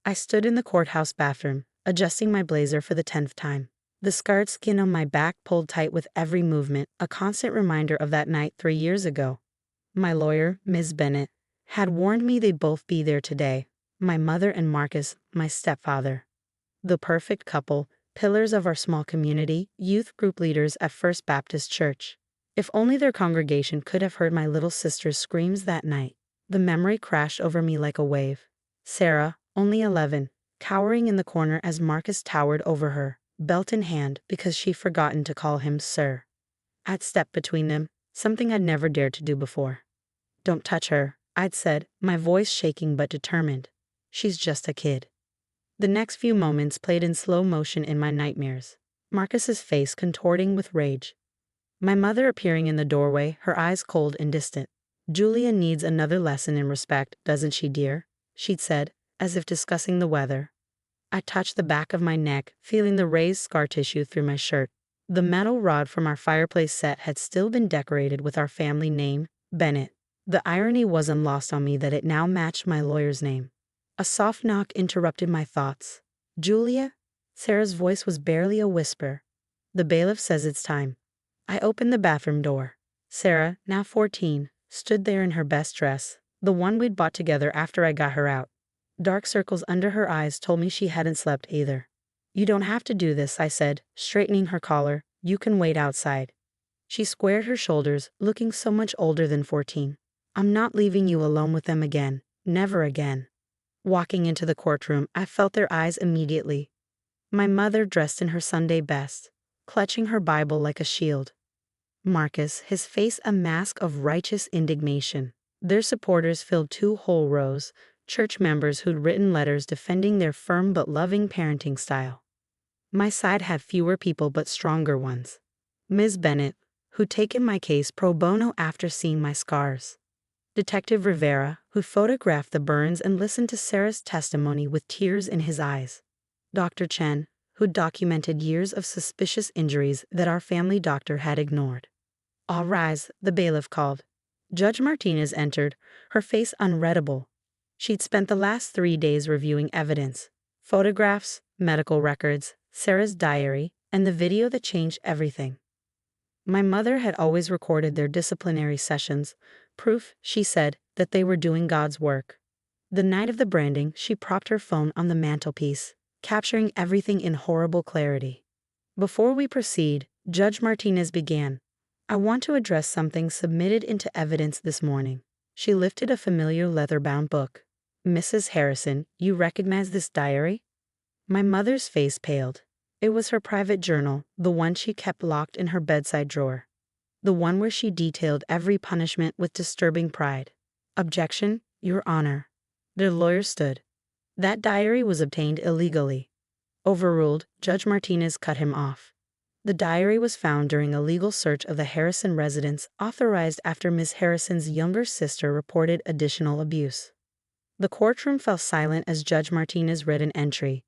I stood in the courthouse bathroom, adjusting my blazer for the 10th time. The scarred skin on my back pulled tight with every movement, a constant reminder of that night 3 years ago. My lawyer, Ms. Bennett, had warned me they'd both be there today. My mother and Marcus, my stepfather. The perfect couple, pillars of our small community, youth group leaders at First Baptist Church. If only their congregation could have heard my little sister's screams that night. The memory crashed over me like a wave. Sarah, only 11, cowering in the corner as Marcus towered over her, belt in hand because she'd forgotten to call him sir. I'd stepped between them, something I'd never dared to do before. "Don't touch her," I'd said, my voice shaking but determined. "She's just a kid." The next few moments played in slow motion in my nightmares. Marcus's face contorting with rage. My mother appearing in the doorway, her eyes cold and distant. "Julia needs another lesson in respect, doesn't she, dear?" she'd said, as if discussing the weather. I touched the back of my neck, feeling the raised scar tissue through my shirt. The metal rod from our fireplace set had still been decorated with our family name, Bennett. The irony wasn't lost on me that it now matched my lawyer's name. A soft knock interrupted my thoughts. "Julia?" Sarah's voice was barely a whisper. "The bailiff says it's time." I opened the bathroom door. Sarah, now 14, stood there in her best dress, the one we'd bought together after I got her out. Dark circles under her eyes told me she hadn't slept either. "You don't have to do this," I said, straightening her collar. "You can wait outside." She squared her shoulders, looking so much older than 14. "I'm not leaving you alone with them again. Never again." Walking into the courtroom, I felt their eyes immediately. My mother dressed in her Sunday best, clutching her Bible like a shield. Marcus, his face a mask of righteous indignation. Their supporters filled 2 whole rows, church members who'd written letters defending their firm but loving parenting style. My side had fewer people but stronger ones. Ms. Bennett, who'd taken my case pro bono after seeing my scars. Detective Rivera, who photographed the burns and listened to Sarah's testimony with tears in his eyes. Dr. Chen, who documented years of suspicious injuries that our family doctor had ignored. "All rise," the bailiff called. Judge Martinez entered, her face unreadable. She'd spent the last 3 days reviewing evidence, photographs, medical records, Sarah's diary, and the video that changed everything. My mother had always recorded their disciplinary sessions, proof, she said, that they were doing God's work. The night of the branding, she propped her phone on the mantelpiece, capturing everything in horrible clarity. "Before we proceed," Judge Martinez began, "I want to address something submitted into evidence this morning." She lifted a familiar leather-bound book. "Mrs. Harrison, you recognize this diary?" My mother's face paled. It was her private journal, the one she kept locked in her bedside drawer. The one where she detailed every punishment with disturbing pride. "Objection, Your Honor." Their lawyer stood. "That diary was obtained illegally." Overruled, Judge Martinez cut him off. "The diary was found during a legal search of the Harrison residence, authorized after Ms. Harrison's younger sister reported additional abuse." The courtroom fell silent as Judge Martinez read an entry.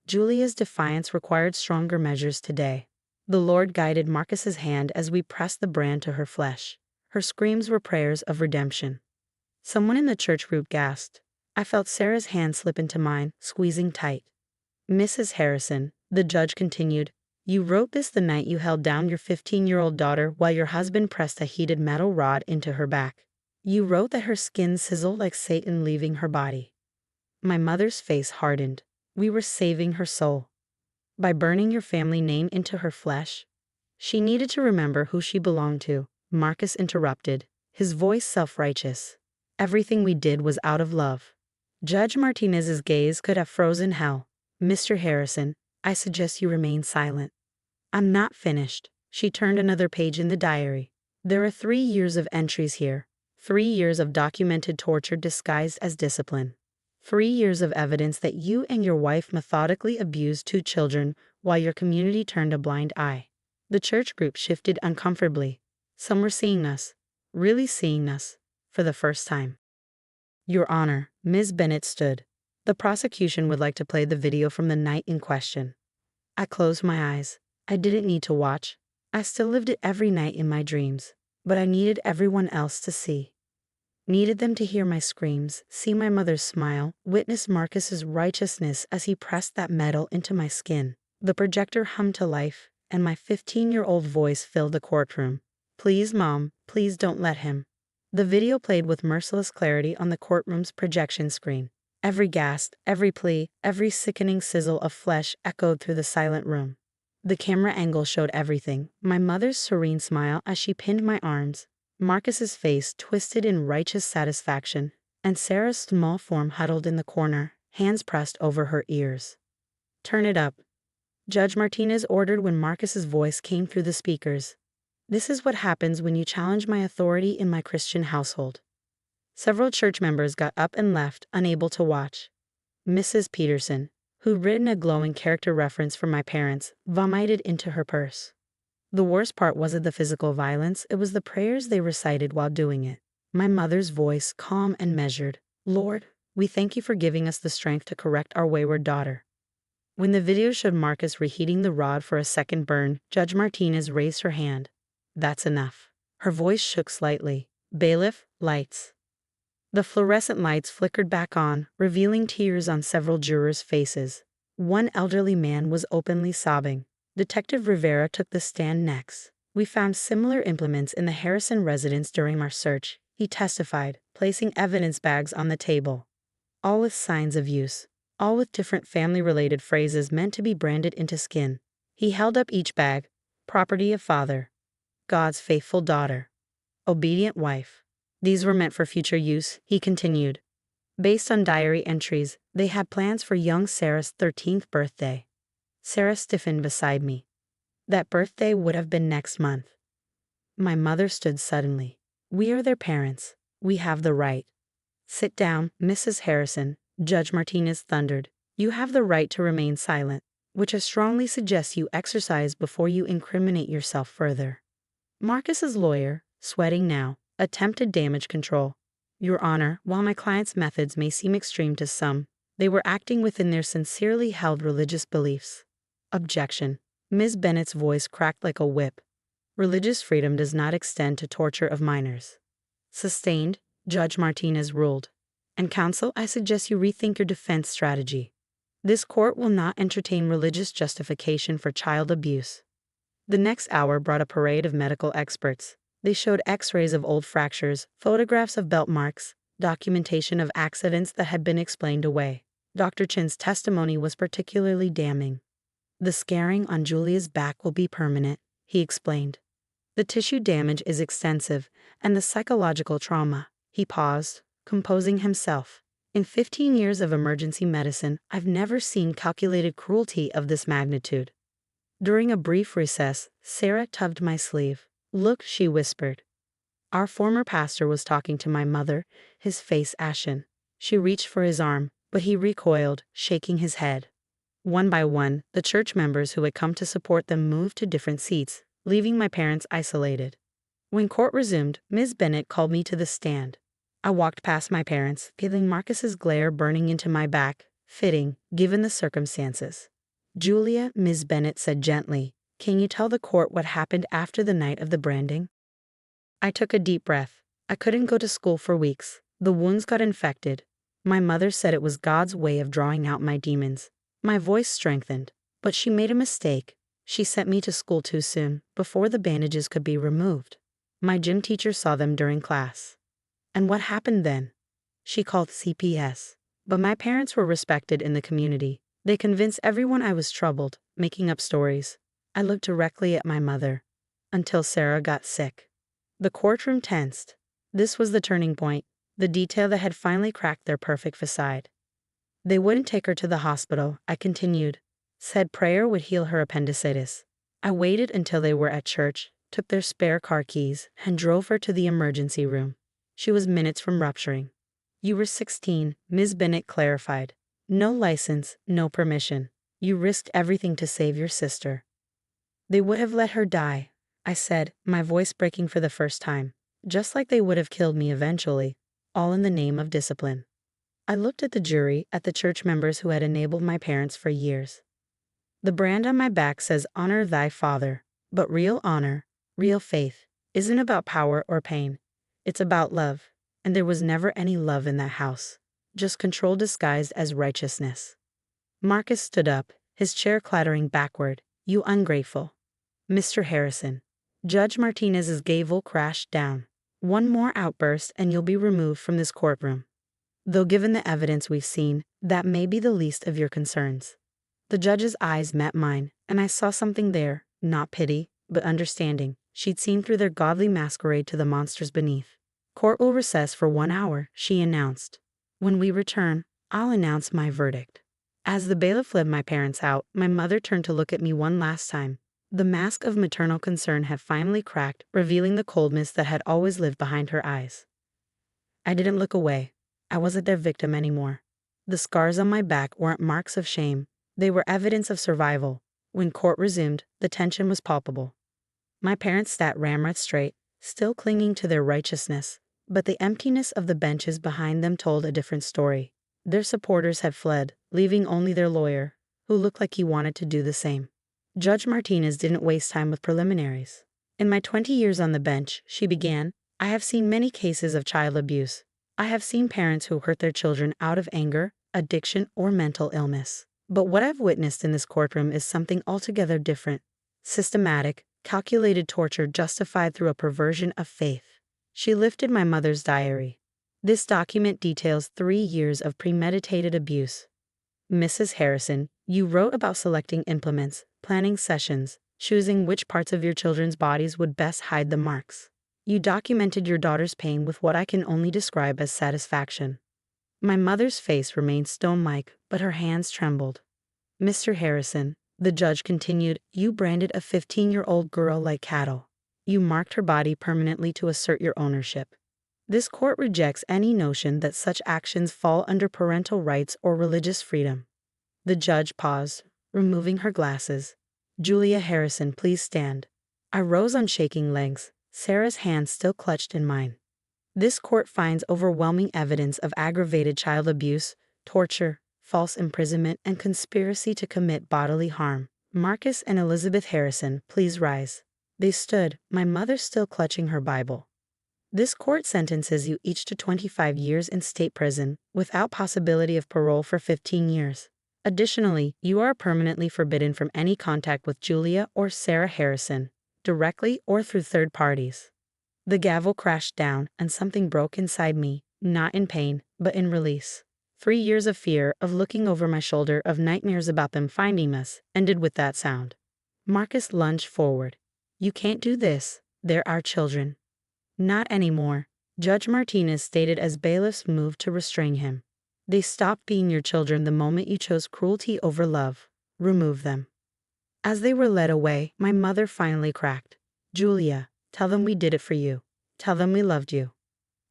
"Julia's defiance required stronger measures today." The Lord guided Marcus's hand as we pressed the brand to her flesh. Her screams were prayers of redemption. Someone in the church group gasped. I felt Sarah's hand slip into mine, squeezing tight. "Mrs. Harrison," the judge continued, "you wrote this the night you held down your 15-year-old daughter while your husband pressed a heated metal rod into her back. You wrote that her skin sizzled like Satan leaving her body." My mother's face hardened. We were saving her soul. By burning your family name into her flesh? She needed to remember who she belonged to, Marcus interrupted, his voice self-righteous. "Everything we did was out of love." Judge Martinez's gaze could have frozen hell. "Mr. Harrison, I suggest you remain silent." "I'm not finished." She turned another page in the diary. "There are 3 years of entries here. 3 years of documented torture disguised as discipline. 3 years of evidence that you and your wife methodically abused 2 children while your community turned a blind eye." The church group shifted uncomfortably. Some were seeing us, really seeing us, for the first time. "Your Honor," Ms. Bennett stood. "The prosecution would like to play the video from the night in question." I closed my eyes. I didn't need to watch. I still lived it every night in my dreams, but I needed everyone else to see. Needed them to hear my screams, see my mother's smile, witness Marcus's righteousness as he pressed that metal into my skin. The projector hummed to life, and my 15-year-old voice filled the courtroom. "Please, Mom, please don't let him." The video played with merciless clarity on the courtroom's projection screen. Every gasp, every plea, every sickening sizzle of flesh echoed through the silent room. The camera angle showed everything: my mother's serene smile as she pinned my arms, Marcus's face twisted in righteous satisfaction, and Sarah's small form huddled in the corner, hands pressed over her ears. "Turn it up," Judge Martinez ordered when Marcus's voice came through the speakers. "This is what happens when you challenge my authority in my Christian household." Several church members got up and left, unable to watch. Mrs. Peterson, who'd written a glowing character reference for my parents, vomited into her purse. The worst part wasn't the physical violence, it was the prayers they recited while doing it. My mother's voice, calm and measured: "Lord, we thank you for giving us the strength to correct our wayward daughter." When the video showed Marcus reheating the rod for a second burn, Judge Martinez raised her hand. "That's enough." Her voice shook slightly. "Bailiff, lights." The fluorescent lights flickered back on, revealing tears on several jurors' faces. One elderly man was openly sobbing. Detective Rivera took the stand next. "We found similar implements in the Harrison residence during our search," he testified, placing evidence bags on the table. "All with signs of use. All with different family-related phrases meant to be branded into skin." He held up each bag: "Property of father. God's faithful daughter. Obedient wife." These were meant for future use, he continued. Based on diary entries, they had plans for young Sarah's 13th birthday. Sarah stiffened beside me. That birthday would have been next month. My mother stood suddenly. "We are their parents. We have the right." "Sit down, Mrs. Harrison," Judge Martinez thundered. "You have the right to remain silent, which I strongly suggest you exercise before you incriminate yourself further." Marcus's lawyer, sweating now, attempted damage control. "Your Honor, while my client's methods may seem extreme to some, they were acting within their sincerely held religious beliefs." "Objection." Ms. Bennett's voice cracked like a whip. "Religious freedom does not extend to torture of minors." "Sustained," Judge Martinez ruled. "And counsel, I suggest you rethink your defense strategy. This court will not entertain religious justification for child abuse." The next hour brought a parade of medical experts. They showed x-rays of old fractures, photographs of belt marks, documentation of accidents that had been explained away. Dr. Chin's testimony was particularly damning. "The scarring on Julia's back will be permanent," he explained. "The tissue damage is extensive, and the psychological trauma." He paused, composing himself. "In 15 years of emergency medicine, I've never seen calculated cruelty of this magnitude." During a brief recess, Sarah tugged my sleeve. "Look," she whispered. Our former pastor was talking to my mother, his face ashen. She reached for his arm, but he recoiled, shaking his head. One by one, the church members who had come to support them moved to different seats, leaving my parents isolated. When court resumed, Ms. Bennett called me to the stand. I walked past my parents, feeling Marcus's glare burning into my back, fitting, given the circumstances. "Julia," Ms. Bennett said gently, "can you tell the court what happened after the night of the branding?" I took a deep breath. I couldn't go to school for weeks. The wounds got infected. My mother said it was God's way of drawing out my demons. My voice strengthened, but she made a mistake. She sent me to school too soon, before the bandages could be removed. My gym teacher saw them during class. And what happened then? She called CPS. But my parents were respected in the community. They convinced everyone I was troubled, making up stories. I looked directly at my mother. Until Sarah got sick. The courtroom tensed. This was the turning point, the detail that had finally cracked their perfect facade. "They wouldn't take her to the hospital," I continued. "Said prayer would heal her appendicitis. I waited until they were at church, took their spare car keys, and drove her to the emergency room. She was minutes from rupturing." "You were 16, Ms. Bennett clarified. "No license, no permission. You risked everything to save your sister." "They would have let her die," I said, my voice breaking for the first time. "Just like they would have killed me eventually, all in the name of discipline." I looked at the jury, at the church members who had enabled my parents for years. "The brand on my back says honor thy father, but real honor, real faith, isn't about power or pain. It's about love. and there was never any love in that house, just control disguised as righteousness. Marcus stood up, his chair clattering backward. You ungrateful. Mr. Harrison. Judge Martinez's gavel crashed down. One more outburst and you'll be removed from this courtroom. Though given the evidence we've seen, that may be the least of your concerns. The judge's eyes met mine, and I saw something there, not pity, but understanding. She'd seen through their godly masquerade to the monsters beneath. Court will recess for 1 hour, she announced. When we return, I'll announce my verdict. As the bailiff led my parents out, my mother turned to look at me one last time. The mask of maternal concern had finally cracked, revealing the coldness that had always lived behind her eyes. I didn't look away. I wasn't their victim anymore. The scars on my back weren't marks of shame. They were evidence of survival. When court resumed, the tension was palpable. My parents sat ramrod straight, still clinging to their righteousness, but the emptiness of the benches behind them told a different story. Their supporters had fled, leaving only their lawyer, who looked like he wanted to do the same. Judge Martinez didn't waste time with preliminaries. In my 20 years on the bench, she began, I have seen many cases of child abuse. I have seen parents who hurt their children out of anger, addiction, or mental illness. But what I've witnessed in this courtroom is something altogether different. Systematic, calculated torture justified through a perversion of faith. She lifted my mother's diary. This document details 3 years of premeditated abuse. Mrs. Harrison, you wrote about selecting implements, planning sessions, choosing which parts of your children's bodies would best hide the marks. You documented your daughter's pain with what I can only describe as satisfaction. My mother's face remained stone-like, but her hands trembled. Mr. Harrison, the judge continued, you branded a 15-year-old girl like cattle. You marked her body permanently to assert your ownership. This court rejects any notion that such actions fall under parental rights or religious freedom. The judge paused, removing her glasses. Julia Harrison, please stand. I rose on shaking legs, Sarah's hand still clutched in mine. This court finds overwhelming evidence of aggravated child abuse, torture, false imprisonment, and conspiracy to commit bodily harm. Marcus and Elizabeth Harrison, please rise. They stood, my mother still clutching her Bible. This court sentences you each to 25 years in state prison, without possibility of parole for 15 years. Additionally, you are permanently forbidden from any contact with Julia or Sarah Harrison, directly or through third parties. The gavel crashed down and something broke inside me, not in pain, but in release. 3 years of fear, of looking over my shoulder, of nightmares about them finding us, ended with that sound. Marcus lunged forward. You can't do this, they're our children. Not anymore, Judge Martinez stated as bailiffs moved to restrain him. They stopped being your children the moment you chose cruelty over love. Remove them. As they were led away, my mother finally cracked. Julia, tell them we did it for you. Tell them we loved you.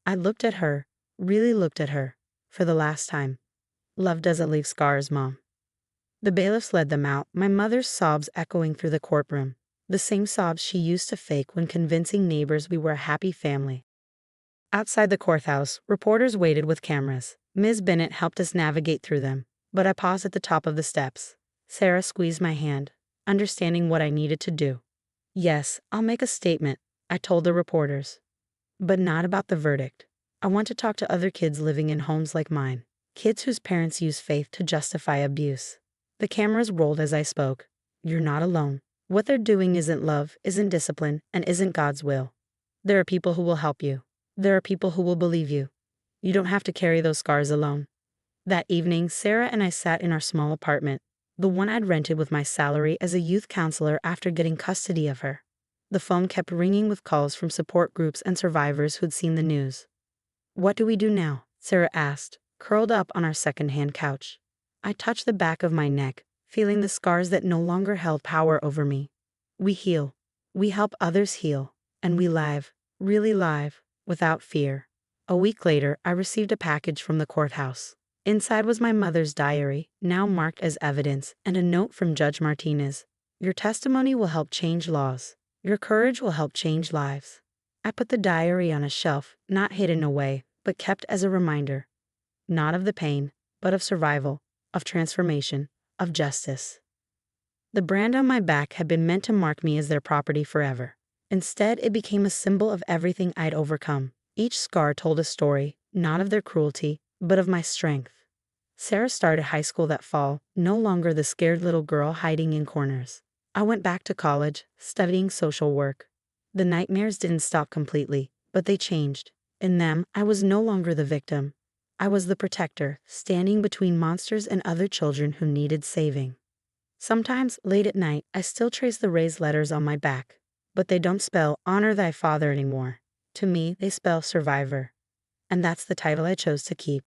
I looked at her, really looked at her, for the last time. Love doesn't leave scars, Mom. The bailiffs led them out, my mother's sobs echoing through the courtroom. The same sobs she used to fake when convincing neighbors we were a happy family. Outside the courthouse, reporters waited with cameras. Ms. Bennett helped us navigate through them, but I paused at the top of the steps. Sarah squeezed my hand, understanding what I needed to do. Yes, I'll make a statement, I told the reporters. But not about the verdict. I want to talk to other kids living in homes like mine, kids whose parents use faith to justify abuse. The cameras rolled as I spoke. You're not alone. What they're doing isn't love, isn't discipline, and isn't God's will. There are people who will help you. There are people who will believe you. You don't have to carry those scars alone. That evening, Sarah and I sat in our small apartment, the one I'd rented with my salary as a youth counselor after getting custody of her. The phone kept ringing with calls from support groups and survivors who'd seen the news. What do we do now? Sarah asked, curled up on our second-hand couch. I touched the back of my neck, feeling the scars that no longer held power over me. We heal. We help others heal. And we live, really live, without fear. A week later, I received a package from the courthouse. Inside was my mother's diary, now marked as evidence, and a note from Judge Martinez. Your testimony will help change laws. Your courage will help change lives. I put the diary on a shelf, not hidden away, but kept as a reminder. Not of the pain, but of survival, of transformation, of justice. The brand on my back had been meant to mark me as their property forever. Instead, it became a symbol of everything I'd overcome. Each scar told a story, not of their cruelty, but of my strength. Sarah started high school that fall, no longer the scared little girl hiding in corners. I went back to college, studying social work. The nightmares didn't stop completely, but they changed. In them, I was no longer the victim. I was the protector, standing between monsters and other children who needed saving. Sometimes, late at night, I still trace the raised letters on my back. But they don't spell honor thy father anymore. To me, they spell survivor. And that's the title I chose to keep.